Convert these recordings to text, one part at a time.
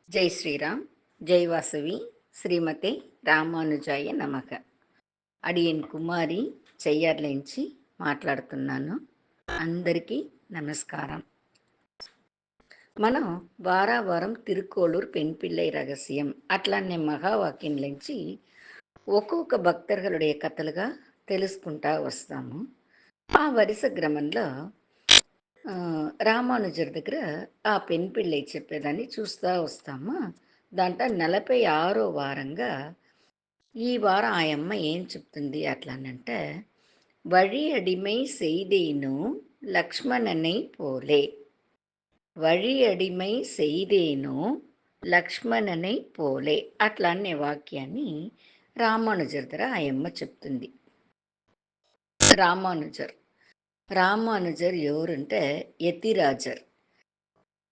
జై శ్రీరామ్, జై వాసవి, శ్రీమతే రామానుజాయ నమః. అడియన్ కుమారి చెయ్యర్లేంచి మాట్లాడుతున్నాను. అందరికీ నమస్కారం. మనం వారం తిరుక్కోళూర్ పెண் பிள்ளை రహస్యం అట్లానే మహావాక్యంలోంచి ఒక్కొక్క భక్తர்களுடைய కథలుగా తెలుసుకుంటా వస్తాము. ఆ వరుస క్రమంలో రామానుజర్ దగ్గర ఆ పెన్ పిళ్ళై చెప్పేదాన్ని చూస్తూ వస్తామా. దాంట్లో 46వ వారంగా ఈ వారం ఆ అమ్మ ఏం చెప్తుంది అట్లానంటే, వழி అడిమై செய்தேனோ లక్ష్మణனை పోలే, వழி అడిమై செய்தேனோ లక్ష్మణனை పోలే అట్లా అనే వాక్యాన్ని రామానుజర్ దగ్గర ఆ అమ్మ చెప్తుంది. రామానుజర్ ఎవరంటే యతిరాజర్.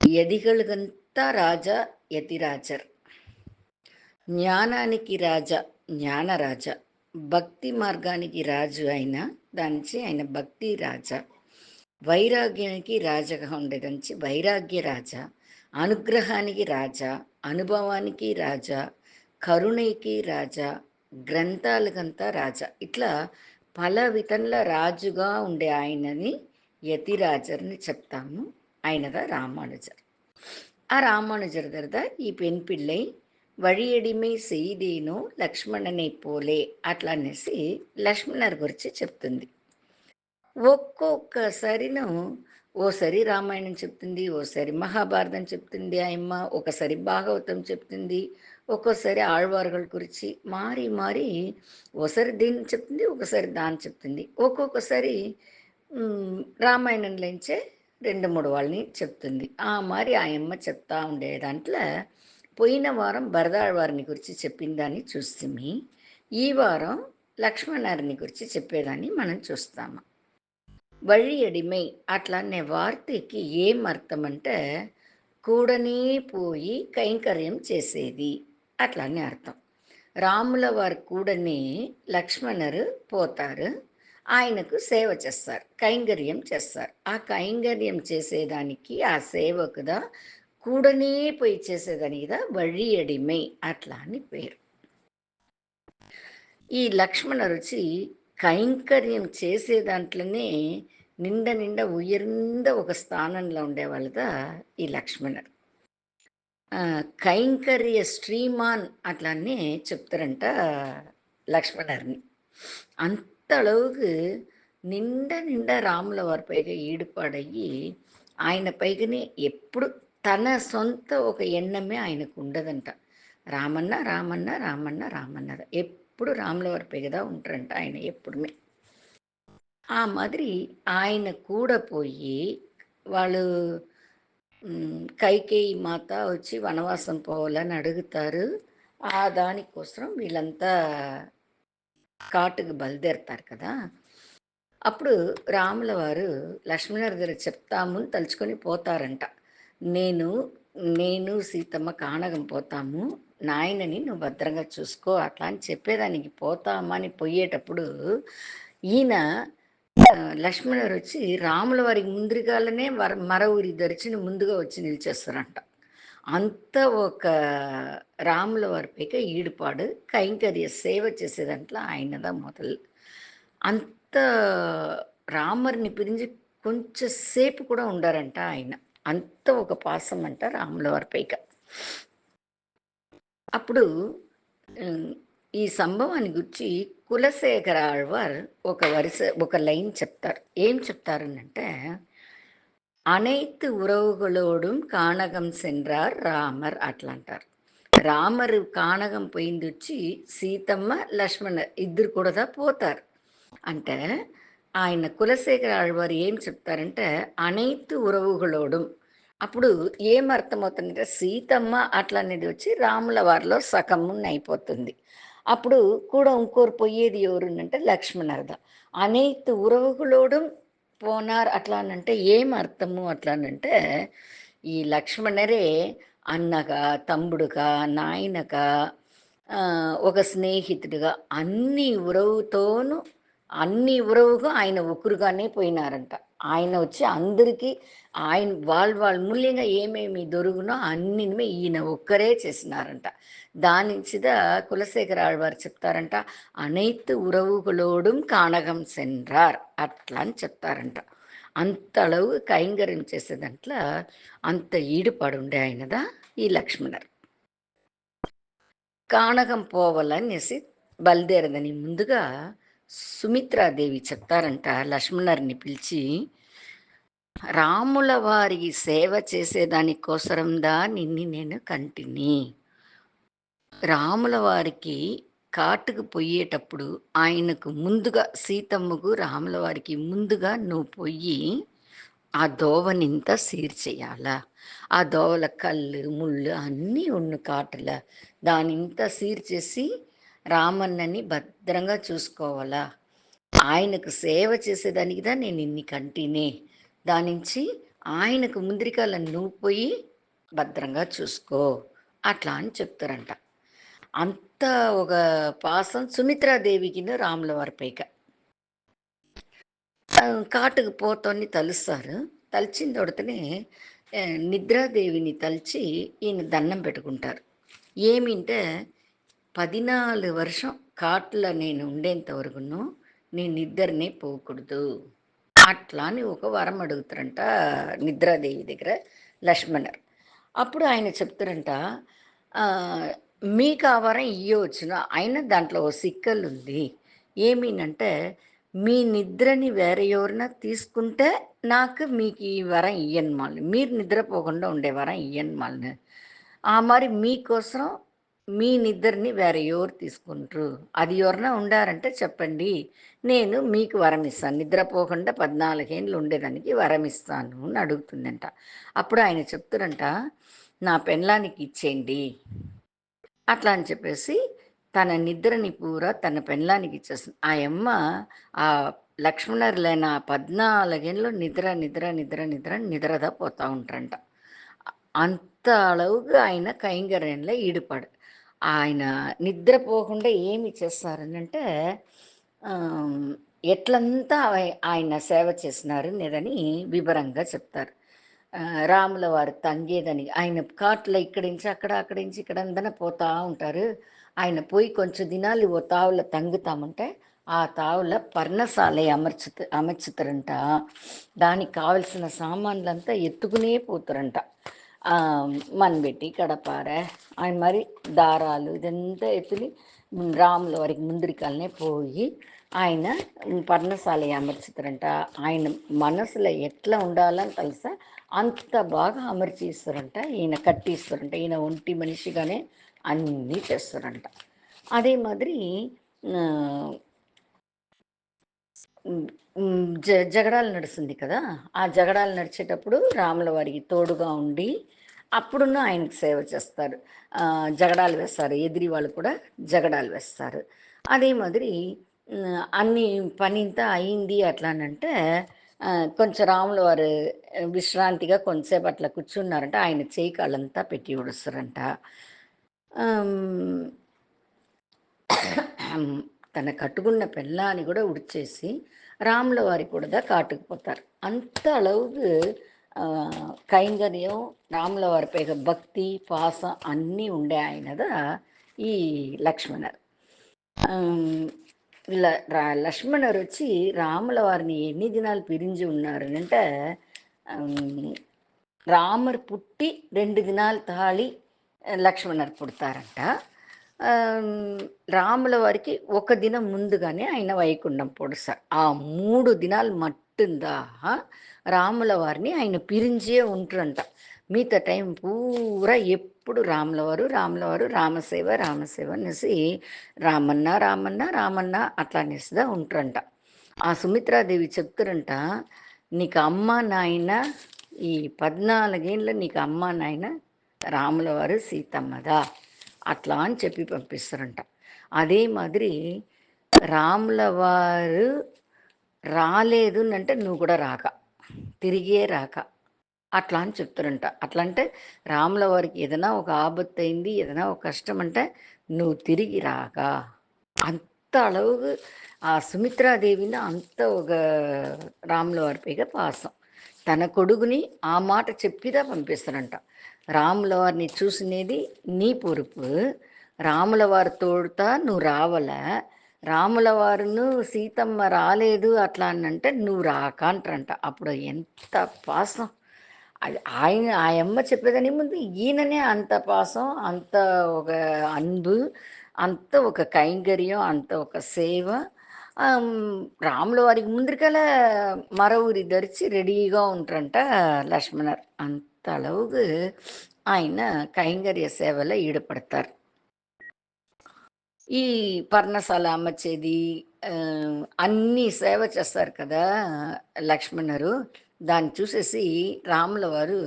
యదిகளுకంతా రాజా యతిరాజర్. జ్ఞానానికి రాజా జ్ఞానరాజా. భక్తి మార్గానికి రాజు అయిన దానించి ఆయన భక్తి రాజా. వైరాగ్యానికి రాజగా ఉండేదంచి వైరాగ్య రాజా. అనుగ్రహానికి రాజా, అనుభవానికి రాజా, కరుణకి రాజా, గ్రంథాలకంతా రాజా. ఇట్లా పల విధంలో రాజుగా ఉండే ఆయనని యతిరాజర్ని చెప్తాము. ఆయనదా రామానుజర్. ఆ రామానుజర్ దగ్గర ఈ పెన్ పిళ్ళై వழிయడిమై செய்தேனோ లక్ష్మణனை పోలే అట్లా అనేసి లక్ష్మణర్ గురించి చెప్తుంది. ఒక్కొక్కసారిను ఓసారి రామాయణం చెప్తుంది, ఓసారి మహాభారతం చెప్తుంది ఆయమ్మ, ఒకసారి భాగవతం చెప్తుంది, ఒక్కోసారి ఆళ్వార్గల గురించి మారి మారి ఓసారి దీన్ని చెప్తుంది, ఒకసారి దాన్ని చెప్తుంది. ఒక్కొక్కసారి రామాయణంలోంచే 2-3 వాళ్ళని చెప్తుంది. ఆ మరి ఆయమ్మ చెప్తా ఉండే దాంట్లో పోయిన వారం భరదాళ్వారిని గురించి చెప్పిన దాన్ని చూస్తుంది. ఈ వారం లక్ష్మణారిని గురించి చెప్పేదాన్ని మనం చూస్తాము. వழி అడిమై అట్లా అనే వార్తకి ఏం అర్థం అంటే కూడనే పోయి కైంకర్యం చేసేది అట్లానే అర్థం. రాముల వారి కూడనే లక్ష్మణరు పోతారు, ఆయనకు సేవ చేస్తారు, కైంకర్యం చేస్తారు. ఆ కైంకర్యం చేసేదానికి ఆ సేవకుదా కూడనే పోయి చేసేదానికిదా వழி అడిమై అట్లా అని పేరు. ఈ లక్ష్మణర్ వచ్చి కైంకర్యం చేసే దాంట్లోనే నిండా ఉయర్ந்த ఒక స్థానంలో ఉండేవాళ్ళదా ఈ లక్ష్మణర్. కైంకర్య శ్రీమాన్ అట్లానే చెప్తారంట లక్ష్మణర్ని. అంతஅளவுக்கு నిండా రాముల వారి పైగా ఈడుపాడయ్యి ఆయన పైగానే ఎప్పుడు తన సొంత ఒక ఎన్నమే ఆయనకు ఉండదంట. రామన్న రామన్న రామన్న రామన్న ఎప్పుడు రాముల వారి పైగదా ఉంటారంట ఆయన ఎప్పుడుమే. ఆ మాదిరి ఆయన కూడా పోయి వాళ్ళు కైకేయి మాత వచ్చి వనవాసం పోవాలని అడుగుతారు. ఆ దానికోసం వీళ్ళంతా కాటుకు బయలుదేరుతారు కదా. అప్పుడు రాముల వారు లక్ష్మణర్ దగ్గర చెప్తాము తలుచుకొని పోతారంట. నేను సీతమ్మ కానగం పోతాము, నాయనని నువ్వు భద్రంగా చూసుకో అట్లా అని చెప్పేదానికి పోతామని పోయేటప్పుడు ఈయన లక్ష్మణుడు వచ్చి రాముల వారికి ముందుగాలనే మర ఊరి ధరిచి ముందుగా వచ్చి నిలిచేస్తారంట. అంత ఒక రాముల వారిపైగా ఈడుపాడు, కైంకర్య సేవ చేసేదాంట్లో ఆయనదా మొదలు. అంత రామర్ని పిరించి కొంచెం సేపు కూడా ఉండారంట ఆయన. అంత ఒక పాసం అంట రాముల వారిపైగా. అప్పుడు ఈ సంభవాన్ని గురించి కులశేఖర ఆళ్వార్ ఒక లైన్ చెప్తారు. ఏం చెప్తారనంటే, அனைத்து உறவுகளோடும் కానగం சென்றார் రామర్ అట్లా అంటారు. రామరు కానగం పోయింది వచ్చి సీతమ్మ లక్ష్మణ ఇద్దరు కూడా పోతారు అంటే ఆయన కులశేఖర ఆళ్వారు ఏం చెప్తారంటే అனைத்து ఉరవుகளோடும். అప్పుడు ఏం అర్థమవుతుందంటే సీతమ్మ అట్లా అనేది వచ్చి రాముల వారిలో సగమున్ అయిపోతుంది. అప్పుడు కూడా ఇంకోరు పోయేది ఎవరునంటే లక్ష్మణర్ద. అனைத்து ఉరవుகளோடும் పోనార్ అట్లానంటే ఏం అర్థము అట్లానంటే ఈ లక్ష్మణరే అన్నగా, తమ్ముడుగా, నాయనగా, ఒక స్నేహితుడిగా అన్ని ఉరవుగా ఆయన ఒకరుగానే పోయినారంట. ఆయన వచ్చి అందరికీ ఆయన వాళ్ళ మూల్యంగా ఏమేమి దొరుకునో అన్నిని ఈయన ఒక్కరే చేసినారంట. దానించిదా కులశేఖర ఆళ్వార్ చెప్తారంట, "అனைத்து ఉறவுகளோடும் కానகம் சென்றார்" అట్లా అని చెప్తారంట. అంత அளவு కైంకర్యం చేసే దాంట్ల అంత ఈడుపాడుండే ఆయనదా ఈ లక్ష్మణర్. కానగం పోవాలనేసి బయలుదేరదని ముందుగా సుమిత్రాదేవి చెప్తారంట లక్ష్మణర్ని పిలిచి, రాముల వారికి సేవ చేసేదాని కోసరందా నిన్ని నేను కంటిని. రాముల వారికి కాటుకు పొయ్యేటప్పుడు ఆయనకు ముందుగా సీతమ్మకు రాముల వారికి ముందుగా నువ్వు పొయ్యి ఆ దోవనింత సీర్చెయ్యాల. ఆ దోవల కళ్ళు ముళ్ళు అన్నీ ఉన్ను కాటుల దానింత సీర్చేసి రామన్నని భద్రంగా చూసుకోవాలా. ఆయనకు సేవ చేసేదానికిదా నేను ఇన్ని కంటినే. దానించి ఆయనకు ముందరికాల నువ్వు పోయి భద్రంగా చూసుకో అట్లా అని చెప్తారంట. అంత ఒక పాసం సుమిత్రాదేవికిను రాముల వారి పైక. కాటుకు పోతోని తలుస్తారు. తలిచిన తొడతనే నిద్రాదేవిని తలిచి ఈయన దండం పెట్టుకుంటారు. ఏమింటే 14 వర్షం కాటులో నేను ఉండేంత వరకును నీ నిద్రనే పోకూడదు అట్లా అని ఒక వరం అడుగుతారంట నిద్రాదేవి దగ్గర లక్ష్మణర్. అప్పుడు ఆయన చెప్తారంట, "ఆ, మీకు ఆ వరం ఇయ్యవచ్చును, అయినా దాంట్లో ఓ సిక్కలు ఉంది. ఏమీనంటే మీ నిద్రని వేరే ఎవరైనా తీసుకుంటే నాకు మీకు ఈ వరం ఇయ్యను మళ్ళీ, మీరు నిద్రపోకుండా ఉండే వరం ఇయ్యను మళ్ళీ. ఆ మరి మీకోసం మీ నిద్రని వేరే ఎవరు తీసుకుంటారు, అది ఎవరైనా ఉండారంటే చెప్పండి, నేను మీకు వరం ఇస్తాను, నిద్రపోకుండా 14 ఏళ్ళు ఉండేదానికి వరం ఇస్తాను" అని అడుగుతుందంట. అప్పుడు ఆయన చెప్తారంట, "నా పెళ్ళానికి ఇచ్చేయండి" అట్లా అని చెప్పేసి తన నిద్రని పూరా తన పెళ్ళానికి ఇచ్చేస్తుంది. ఆ యమ్మ ఆ లక్ష్మణులేన 14 ఏళ్ళు నిద్రదా పోతా ఉంటారంట. అంత అళవుగా ఆయన కైంకర్యంలో ఈడుపాడు. ఆయన నిద్రపోకుండా ఏమి చేస్తారనంటే ఎట్లంతా ఆయన సేవ చేసినారు అనేదని వివరంగా చెప్తారు. రాముల వారు తంగేదని ఆయన కాట్లో ఇక్కడి నుంచి అక్కడ, అక్కడి నుంచి ఇక్కడ అందన పోతా ఉంటారు. ఆయన పోయి కొంచెం దినాలు ఓ తావులో తంగుతామంటే ఆ తావులో పర్ణశాల అమర్చుతారంట. దానికి కావలసిన సామాన్లంతా ఎత్తుకునే పోతారంట. మన్బెట్టి కడపార ఆయన మరి దారాలు ఇదంతా ఎత్తుని రాముల వారికి ముందరికాలనే పోయి ఆయన పర్ణశాల అమర్చుతారంట. ఆయన మనసులో ఎట్లా ఉండాలని తెలుసా అంత బాగా అమర్చిస్తారంట. ఈయన కట్టిస్తారంట. ఈయన ఒంటి మనిషిగానే అన్నీ చేస్తారంట. అదే మాదిరి జగడాలు నడుస్తుంది కదా, ఆ జగడాలు నడిచేటప్పుడు రాముల వారికి తోడుగా ఉండి అప్పుడున్న ఆయనకు సేవ చేస్తారు. జగడాలు వేస్తారు, ఎదిరి వాళ్ళు కూడా జగడాలు వేస్తారు. అదే మాదిరి అన్ని పనింతా అయింది అట్లా అనంటే కొంచెం రాముల వారు విశ్రాంతిగా కొంతసేపు అట్లా కూర్చున్నారంట. ఆయన చేయి కాళ్ళంతా పెట్టి ఉడుస్తారంట. తన కట్టుకున్న పెళ్ళాన్ని కూడా ఉడిచేసి రాముల వారి కూడా కాటుకుపోతారు. అంత అళవుకు కైంకర్యం రాముల వారిపై భక్తి పాసం అన్నీ ఉండే ఆయనదా ఈ లక్ష్మణర్. లక్ష్మణర్ వచ్చి రాముల వారిని ఎన్ని దినాలు పిరించి ఉన్నారు అంటే రాముడు పుట్టి 2 దినాలు తాళి లక్ష్మణర్ పుడతారంట. రాముల వారికి ఒక దినం ముందుగానే ఆయన వైకుంఠం పొడుస్తారు. ఆ 3 దినాలు మట్టుందా రాముల వారిని ఆయన పిరించే ఉంటారంట. మిగతా టైం పూరా ఎప్పుడు రాముల వారు రామసేవ అనేసి రామన్న అట్లా అనేసిదా ఉంటారంట. ఆ సుమిత్రాదేవి చెప్తారంట, నీకు అమ్మ నాయన ఈ 14 ఏళ్ళ నీకు అమ్మ నాయన రాముల వారు సీతమ్మదా అట్లా అని చెప్పి పంపిస్తారంట. అదే మాదిరి రాముల వారు రాలేదు అంటే నువ్వు కూడా రాక, తిరిగే రాక అట్లా అని చెప్తారంట. అట్లా అంటే రాముల వారికి ఏదైనా ఒక ఆపత్తు అయింది, ఏదైనా ఒక కష్టం అంటే నువ్వు తిరిగి రాక அளவுக்கு సుమిత్రాదేవిన అంత ఒక రాముల వారి పైగా పాసం. తన కొడుకుని ఆ మాట చెప్పిదా పంపిస్తారంట. రాముల వారిని చూసినేది నీ పొరుపు, రాముల వారి తోడుతా నువ్వు రావాలా, రాముల వారును సీతమ్మ రాలేదు అట్లా అనంటే నువ్వు రాక అంటారంట. అప్పుడు ఎంత పాసం! అది ఆయన ఆ యమ్మ చెప్పేదాని ముందు ఈయననే అంత పాసం, అంత ఒక అన్బు, అంత ఒక కైంకర్యం, అంత ఒక సేవ. రాముల వారికి ముందరికలా మర ఊరి ధరించి రెడీగా ఉంటారంట లక్ష్మణర్. అంత அளவுக்கு ఆయన కైంకర్య సేవలో ఈడుపడతారు. ఈ పర్ణశాల అమ్మచ్చేది అన్నీ సేవ చేస్తారు కదా లక్ష్మణరు. దాన్ని చూసేసి రాముల వారు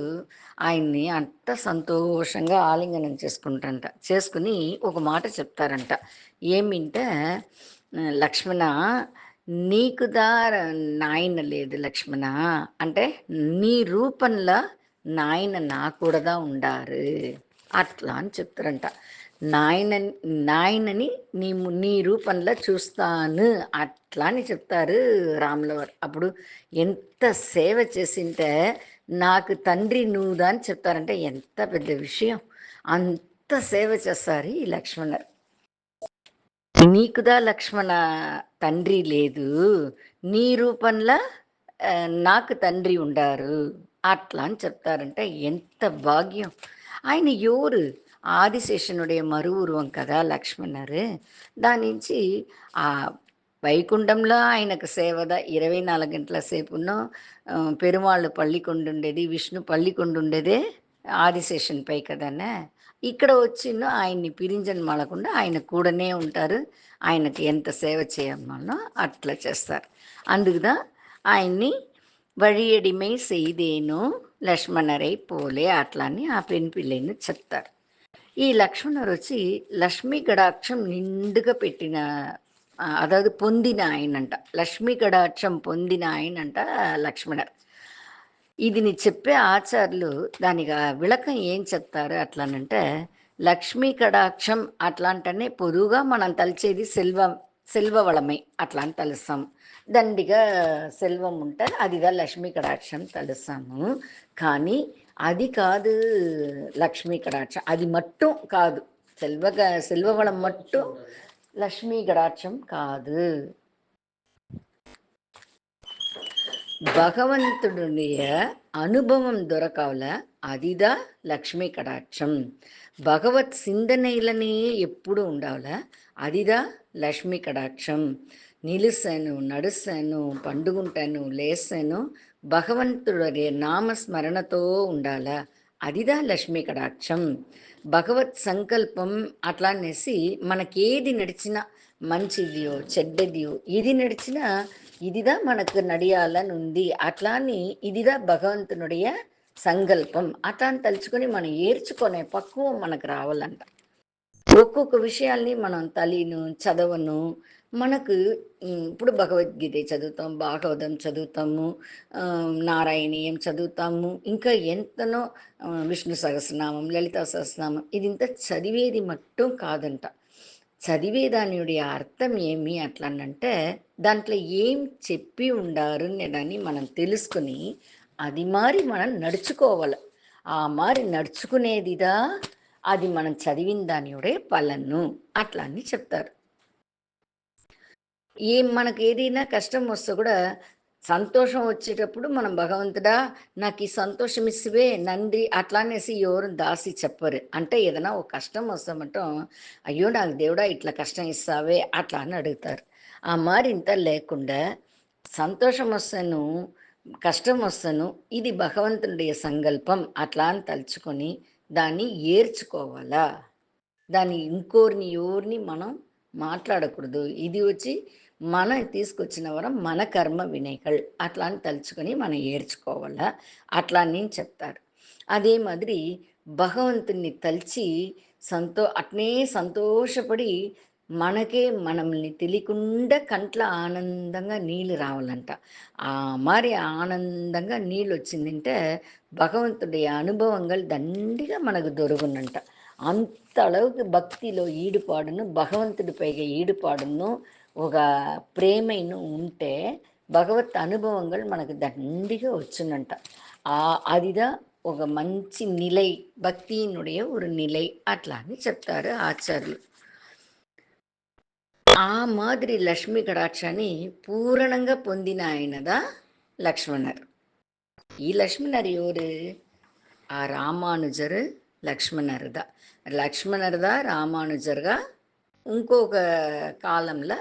ఆయన్ని అంత సంతోషంగా ఆలింగనం చేసుకుంటారంట. చేసుకుని ఒక మాట చెప్తారంట. ఏమింటే లక్ష్మణ, నీకు నాయన లేదు లక్ష్మణ, అంటే నీ రూపంలో నాయన నా కూడదా ఉండారు అట్లా అని చెప్తారంట. నాయన నాయనని నీ రూపంలో చూస్తాను అట్లా అని చెప్తారు రాముల వారు. అప్పుడు ఎంత సేవ చేసింటే నాకు తండ్రి నువ్వుదా అని చెప్తారంటే ఎంత పెద్ద విషయం. అంత సేవ చేస్తారు ఈ లక్ష్మణర్. నీకుదా లక్ష్మణ తండ్రి లేదు, నీ రూపంలో నాకు తండ్రి ఉండారు అట్లా అని చెప్తారంటే ఎంత భాగ్యం. ఆయన ఎవరు? ఆదిశేషనుடைய మరు ఉருవం కదా లక్ష్మణరు. దాని నుంచి ఆ వైకుంఠంలో ఆయనకు సేవద 24 గంటల సేపునో పెరుమాళ్ళు పள்ளிకొండుండేది, విష్ణు పள்ளிకొండుండేదే ఆదిశేషన్పై కదనే. ఇక్కడ వచ్చిన ఆయన్ని పిరింజని మలకుండా ఆయన కూడానే ఉంటారు. ఆయనకి ఎంత సేవ చేయమనో అట్లా చేస్తారు. అందుకుదా ఆయన్ని వழிయడిమై செய்தேனோ లక్ష్మణరై పోలే అట్లా అని ఆ పెన్ పిల్లని చెప్తారు. ఈ లక్ష్మణరు వచ్చి లక్ష్మీ గడాక్షం నిండుగా పెట్టిన అதாவது పొందిన ఆయనంట. లక్ష్మీ గడాక్షం పొందిన ఆయనంట లక్ష్మణర్. ఇది నీ చెప్పే ఆచార్యులు దానికి విளకం ఏం చెప్తారు అట్లానంటే, లక్ష్మీ కడాక్షం అట్లాంటనే పొదువుగా మనం తలిచేది సెల్వ వళమై అట్లా అని తలుస్తాం. దండిగా సెల్వం ఉంటే అదిగా లక్ష్మీ కడాక్షం తలుస్తాము. కానీ అది కాదు లక్ష్మీ కడాక్షం, అది మట్టుం కాదు. సెల్వ వళం మట్టుం లక్ష్మీ కడాక్షం కాదు. பகவந்தனுடைய அனுபவம் దొరకాల అదిదా లక్ష్మీ కటాక్షం. భగవత్ సింధనైలనే ఎప్పుడు ఉండాల అదిదా లక్ష్మీ కటాక్షం. నిలుసాను, నడుస్తాను, పండుగుంటాను, లేసాను, భగవంతుடைய నామస్మరణతో ఉండాల అదిదా లక్ష్మీ కటాక్షం. భగవత్ సంకల్పం అట్లా అనేసి మనకేది నడిచినా మంచిదియో చెడ్డదియో ఇది నడిచినా ఇదిదా మనకు నడియాలని ఉంది అట్లా అని ఇదిదా భగవంతునుடைய సంకల్పం అట్లా అని తలుచుకొని మనం ఏర్చుకునే పక్కువం మనకు రావాలంట. ఒక్కొక్క విషయాల్ని మనం తలిను చదవను మనకు ఇప్పుడు భగవద్గీత చదువుతాం, భాగవతం చదువుతాము, నారాయణీయం చదువుతాము, ఇంకా ఎంతనో విష్ణు సహస్రనామం, లలితా సహస్రనామం, ఇది ఇంత చదివేది మట్టుం కాదంట. చదివేదాని అర్థం ఏమి అట్లానంటే దాంట్లో ఏం చెప్పి ఉండారు అని మనం తెలుసుకుని అది మారి మనం నడుచుకోవాలి. ఆ మారి నడుచుకునేదిదా అది మనం చదివిన దానియుడే పలను అట్లా అని చెప్తారు. మనకు ఏదైనా కష్టం వస్తే కూడా సంతోషం వచ్చేటప్పుడు మనం భగవంతుడా నాకు ఈ సంతోషం ఇస్తువే నంది అట్లా అనేసి ఎవరు దాసి చెప్పరు. అంటే ఏదైనా ఒక కష్టం వస్తామంటాం, అయ్యో నాకు దేవుడా ఇట్లా కష్టం ఇస్తావే అట్లా అని అడుగుతారు. ఆ మారింత లేకుండా సంతోషం వస్తాను, కష్టం వస్తాను, ఇది భగవంతుడి సంకల్పం అట్లా అని తలుచుకొని దాన్ని ఏర్చుకోవాలా. దాన్ని ఇంకోరిని ఎవరిని మనం మాట్లాడకూడదు. ఇది వచ్చి మనం తీసుకొచ్చిన వరం మన కర్మ వినేకల్ అట్లా అని తలుచుకొని మనం ఏర్చుకోవాలా అట్లా అని చెప్తారు. అదే మాదిరి భగవంతుని తలిచి అట్నే సంతోషపడి మనకే మనల్ని తెలియకుండా కంట్ల ఆనందంగా నీళ్ళు రావాలంట. మరి ఆనందంగా నీళ్ళు వచ్చిందంటే భగవంతుడి అనుభవంగా దండిగా మనకు దొరుకునంట. అంత அளவுக்கு భక్తిలో ఈడుపాడును, భగవంతుడి పైగా ఈడుపాడును, ఒక ప్రేమైను ఉంటే భగవత్ అనుభవங்கள் మనకు దండిగా వచ్చునంట. அதுதான் ఒక మంచి నిలై, భక్తిயினுடைய ஒரு நிலை అట్లా అని చెప్తారు ఆచార్యులు. ఆ మాదిరి లక్ష్మీ కటాక్షాన్ని పూரணంగా పొందిన ఆయనదా లక్ష్మణర్. ఈ లక్ష్మణర్ ఎవరు? ఆ రామానుజర్ లక్ష్మణర్ దా. లక్ష్మణర్ దా రామానుజర్గా ఇంకొక కాలంలో,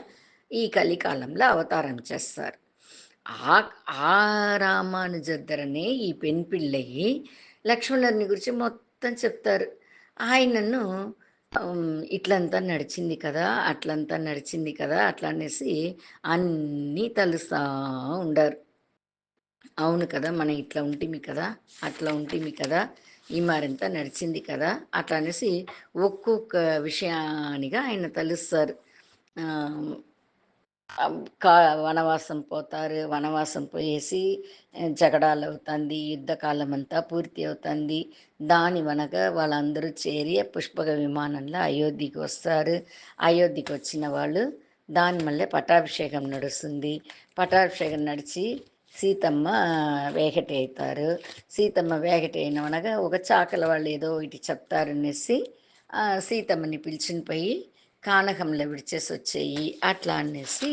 ఈ కలికాలంలో అవతారం చేస్తారు. ఆ ఆ రామానుజద్దరనే ఈ పెన్ పిళ్ళయి లక్ష్మణుని గురించి మొత్తం చెప్తారు. ఆయనను ఇట్లంతా నడిచింది కదా, అట్లంతా నడిచింది కదా, అట్లా అనేసి అన్నీ తలుస్తా ఉండారు. అవును కదా, మనం ఇట్లా ఉంటిమి కదా, అట్లా ఉంటిమి కదా, ఈ మారింత నడిచింది కదా, అట్లా అనేసి ఒక్కొక్క విషయానిగా ఆయన తలుస్తారు. కా వనవాసం పోతారు. వనవాసం పోయేసి జగడాలు అవుతుంది, యుద్ధకాలం అంతా పూర్తి అవుతుంది. దాని వెనక వాళ్ళందరూ చేరి పుష్పక విమానంలో అయోధ్యకి వస్తారు. అయోధ్యకి వచ్చిన వాళ్ళు దాని మళ్ళీ పట్టాభిషేకం నడుస్తుంది. పట్టాభిషేకం నడిచి సీతమ్మ వేగటి అవుతారు. సీతమ్మ వేగటి అయినవనగా ఒక చాకల వాళ్ళు ఏదో ఇటు చెప్తారనేసి సీతమ్మని పిలిచిన పోయి కానకంలో విడిచేసి వచ్చేయి అట్లా అనేసి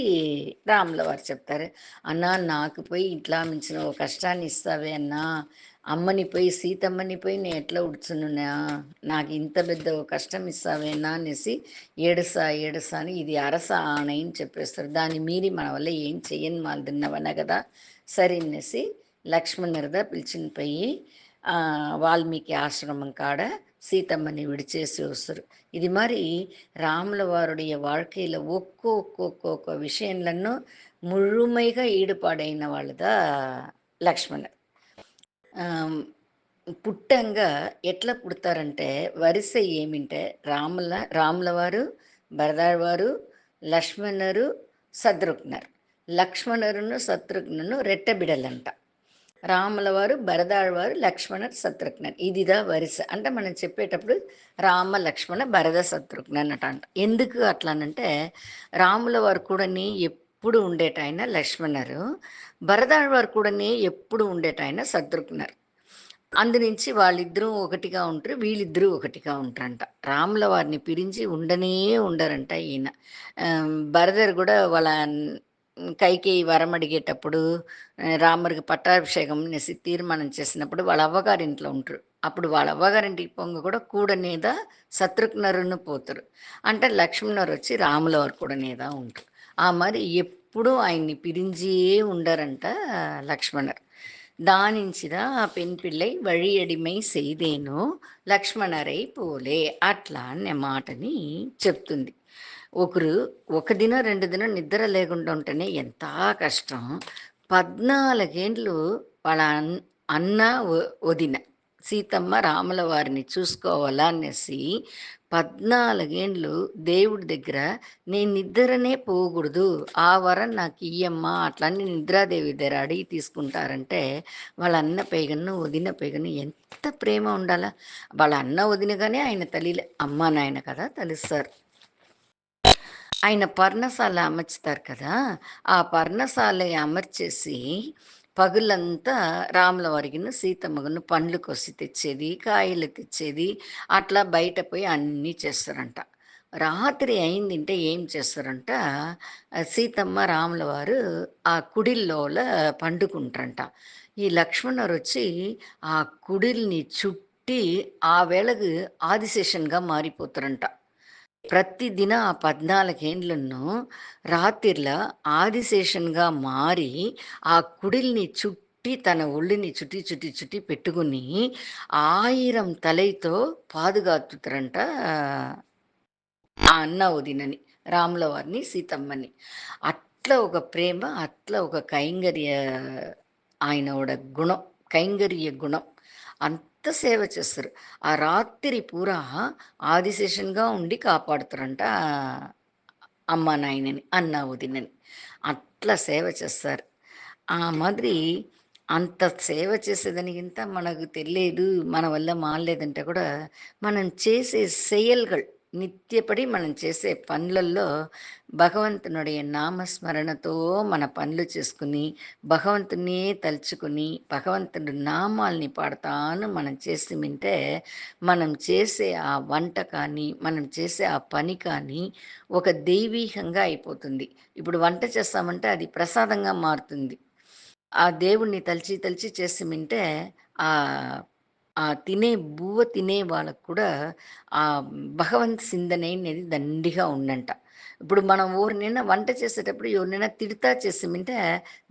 రాముల వారు చెప్తారు. అన్నా నాకు పోయి ఇట్లా మించిన ఒక కష్టాన్ని ఇస్తావే అన్నా, అమ్మని పోయి సీతమ్మని పోయి నేను ఎట్లా ఉడుచునున్నా, నాకు ఇంత పెద్ద ఒక కష్టం ఇస్తావేనా అనేసి ఏడుసా ఏడుసా అని ఇది అరస ఆనని చెప్పేస్తారు. దాన్ని మీరి మన వల్ల ఏం చెయ్యని మాదిన్నవన కదా, సరే అనేసి లక్ష్మణుడిదా పిలిచిన పోయి వాల్మీకి ఆశ్రమం కాడ సీతమ్మని విడిచేసి వస్తారు. ఇది మరి ராமல வாருடைய வாழ்க்கையில் ఒక్కొక్క విషయంలో ముழுமைగా ఈడుపాడైన వాళ్ళదా లక్ష్మణ్. పుట్టంగా ఎట్లా పుడతారంటే వరుస ఏమింటే రాముల వారు, భరదాళ్వారు, లక్ష్మణరు, శత్రుఘ్నర్. లక్ష్మణరును శత్రుఘ్నను రెట్టబిడలంట. రాముల వారు, భరదాళ్వారు, లక్ష్మణ, శత్రుఘ్న. ఇదిదా వరుస. అంటే మనం చెప్పేటప్పుడు రామ, లక్ష్మణ, భరత, శత్రుఘ్న అంట. ఎందుకు అట్లానంటే రాముల వారు కూడాని ఎప్పుడు ఉండేటాయన లక్ష్మణరు, భరదాళ్వారు కూడాని ఎప్పుడు ఉండేటాయన శత్రుఘ్నరు. అందునుంచి వాళ్ళిద్దరూ ఒకటిగా ఉంటారు, వీళ్ళిద్దరూ ఒకటిగా ఉంటారంట. రాముల వారిని పిరించి ఉండనే ఉండరంట ఈయన. భరదర్ కూడా వాళ్ళ కైకేయి వరం అడిగేటప్పుడు రాముడికి పట్టాభిషేకం అనేసి తీర్మానం చేసినప్పుడు వాళ్ళ అవ్వగారింట్లో ఉంటారు. అప్పుడు వాళ్ళ అవ్వగారింటికి పొంగ కూడా కూడనేదా శత్రుఘ్నరును పోతారు. అంటే లక్ష్మణుడు వచ్చి రాముల వారు కూడనేదా ఉంటారు. ఆ మరి ఎప్పుడూ ఆయన్ని పిరించే ఉండరంట లక్ష్మణర్. దానించిదా ఆ పెన్ పిల్లై వழிయడిమై செய்தேனோ లక్ష్మణరై పోలే అట్లా అనే మాటని చెప్తుంది. ఒకరు ఒక దినం 2 దినం నిద్ర లేకుండా ఉంటేనే ఎంత కష్టం. 14 ఏండ్లు వాళ్ళ అన్న వదిన సీతమ్మ రాముల వారిని చూసుకోవాలా అనేసి 14 ఏండ్లు దేవుడి దగ్గర నేను నిద్రనే పోకూడదు, ఆ వరం నాకు ఇయ్యమ్మా అట్లని నిద్రాదేవి దగ్గర అడిగి తీసుకుంటారంటే వాళ్ళ అన్న పైగను వదిన పైగను ఎంత ప్రేమ ఉండాలా. వాళ్ళ అన్న వదినగానే ఆయన తల్లి అమ్మ నాయన కదా తలుస్తారు. ఆయన పర్ణశాల అమర్చుతారు కదా, ఆ పర్ణశాల అమర్చేసి పగులంతా రాముల వారికిను సీతమ్మగును పండ్లు కోసి తెచ్చేది, కాయలు తెచ్చేది, అట్లా బయట పోయి అన్నీ చేస్తారంట. రాత్రి అయిందంటే ఏం చేస్తారంట, సీతమ్మ రాముల వారు ఆ కుడిల్లోల పండుకుంటారంట. ఈ లక్ష్మణుడు వచ్చి ఆ కుడిల్ని చుట్టి ఆ వేళకు ఆదిశేషన్గా మారిపోతారంట. ప్రతిదిన ఆ 14 ఏండ్లను రాత్రిళ్ళ ఆదిశేషన్గా మారి ఆ కుడిల్ని చుట్టి తన ఒళ్ళుని చుట్టి చుట్టి చుట్టి పెట్టుకుని 1000 తలైతో పాదుగాతుతారంట ఆ అన్న వదినని, రాముల వారిని సీతమ్మని. అట్లా ఒక ప్రేమ, అట్లా ఒక కైంగర్య ఆయనోட గుణం, కైంగర్య గుణం. అంత సేవ చేస్తారు. ఆ రాత్రి పూరా ఆదిశేషన్గా ఉండి కాపాడుతారంట అమ్మ నాయనని, అన్న వదినని. అట్లా సేవ చేస్తారు. ఆ మాదిరి అంత సేవ చేసేదానికింత మనకు తెలియదు, మన వల్ల మానలేదంటే కూడా, మనం చేసే செயல்கள் నిత్యపడి మనం చేసే పనులల్లో భగవంతునుடைய నామస్మరణతో మన పనులు చేసుకుని, భగవంతున్నే తలుచుకుని, భగవంతుడి నామాల్ని పాడతాను మనం చేసిమింటే, మనం చేసే ఆ వంట కానీ, మనం చేసే ఆ పని కానీ, ఒక దైవీకంగా అయిపోతుంది. ఇప్పుడు వంట చేస్తామంటే అది ప్రసాదంగా మారుతుంది. ఆ దేవుడిని తలిచి, తలిచి చేసిమింటే ఆహ్, ఆ తినే బువ్వ తినే వాళ్ళకి కూడా భగవంత్ సిందనే అనేది దండిగా ఉండంట. ఇప్పుడు మనం ఓరినైనా వంట చేసేటప్పుడు ఎవరినైనా తిడతా చేసిమింటే,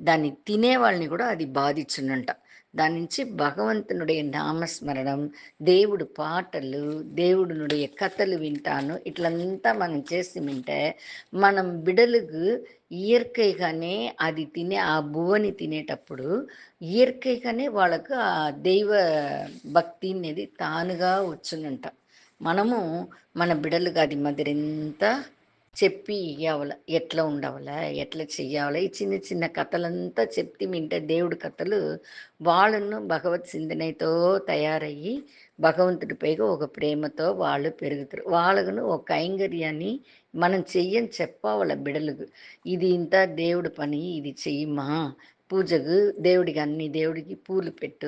దాన్ని తినే వాళ్ళని కూడా అది బాధించునంట. దాని నుంచి భగవంతునుடைய నామస్మరణం, దేవుడు పాటలు, దేవుడినుடைய కథలు వింటాను. ఇట్లంతా మనం చేసిమింటే, మనం బిడలకు ఇయற்கைగానే అది తినే ఆ బువ్వని తినేటప్పుడు ఇయற்கைగానే వాళ్ళకు ఆ దైవ భక్తి అనేది తానుగా వచ్చునంట. మనము మన బిడ్డలకు అది మదిరింత చెప్పి ఇయ్యావల. ఎట్లా ఉండవల, ఎట్లా చెయ్యావల, ఈ చిన్న చిన్న కథలంతా చెప్తిమింటే దేవుడి కథలు, వాళ్ళను భగవత్ సింధనైతో తయారయ్యి, భగవంతుడి పైగా ఒక ప్రేమతో వాళ్ళు పెరుగుతారు. వాళ్ళకును ఒక కైంకర్యాన్ని మనం చెయ్యని చెప్పావల బిడలకు. ఇది ఇంత దేవుడి పని, ఇది చెయ్యమ్మా. పూజకు దేవుడికి అన్ని దేవుడికి పూలు పెట్టు.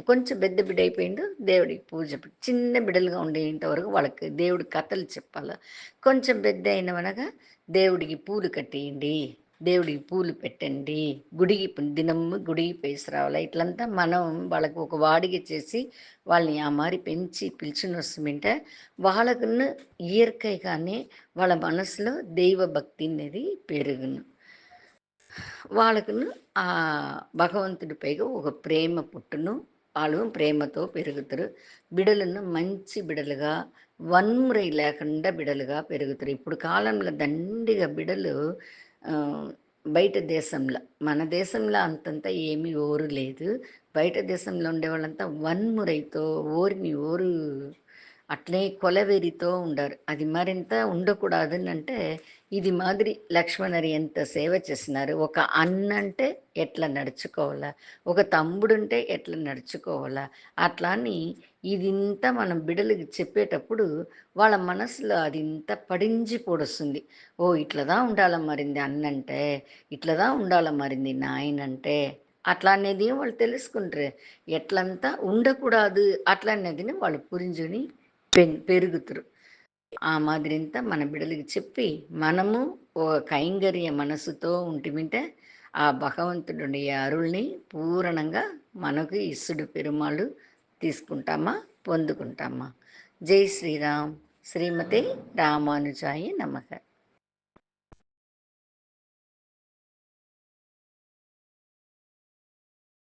కొంచెం పెద్ద బిడ్డ అయిపోయిండు దేవుడికి పూజ పెట్టు. చిన్న బిడ్డలుగా ఉండేంత వరకు వాళ్ళకి దేవుడి కథలు చెప్పాలా. కొంచెం పెద్ద అయినవనగా దేవుడికి పూలు కట్టేయండి. దేవుడికి పూలు పెట్టండి. గుడికి దినము గుడికి పోయేసి రావాలా. ఇట్లంతా మనం వాళ్ళకి ఒక వాడిక చేసి వాళ్ళని ఆ మారి పెంచి పిలిచినొస్తామంటే వాళ్ళకున్న ఇయర్కైగానే వాళ్ళ మనసులో దైవ భక్తి అనేది పెరుగును. వాళ్ళకును ఆ భగవంతుడి పైగా ఒక ప్రేమ పుట్టును. వాళ్ళు ప్రేమతో పెరుగుతారు. బిడలను మంచి బిడలుగా, వన్మురై లేకుండా బిడలుగా పెరుగుతారు. ఇప్పుడు కాలంలో దండిగా బిడలు ఆహ్, బయట దేశంలో, మన దేశంలో అంతంత ఏమీ ఓరు లేదు. బయట దేశంలో ఉండేవాళ్ళంతా వన్మురైతో ఓరిని ఓరు అట్లే కొలవెరితో ఉండారు. అది మరింత ఉండకూడదనంటే, ఇది మాదిరి లక్ష్మణరు ఎంత సేవ చేసినారు. ఒక అన్నంటే ఎట్లా నడుచుకోవాలా, ఒక తమ్ముడుంటే ఎట్లా నడుచుకోవాలా, అట్లా అని ఇదింతా మనం బిడ్డలకి చెప్పేటప్పుడు వాళ్ళ మనసులో అదింత పడించిపోడొస్తుంది. ఓ ఇట్లదా ఉండాల మరింది అన్నంటే, ఇట్లదా ఉండాల మరింది నాయనంటే, అట్లా అనేది వాళ్ళు తెలుసుకుంటారు. ఎట్లంతా ఉండకూడదు అట్లా అన్నదిని వాళ్ళు పురింజుని పెరుగుతురు. ఆ మాదిరింతా మన బిడ్డలకి చెప్పి, మనము ఓ కైంకర్య మనసుతో ఉంటిమింటే, ఆ భగవంతుడి అరుల్ని పూరణంగా మనకు ఇసుడు పెరుమాళ్ళు తీసుకుంటామా, పొందుకుంటామా. జై శ్రీరామ్. శ్రీమతే రామానుజాయ నమః.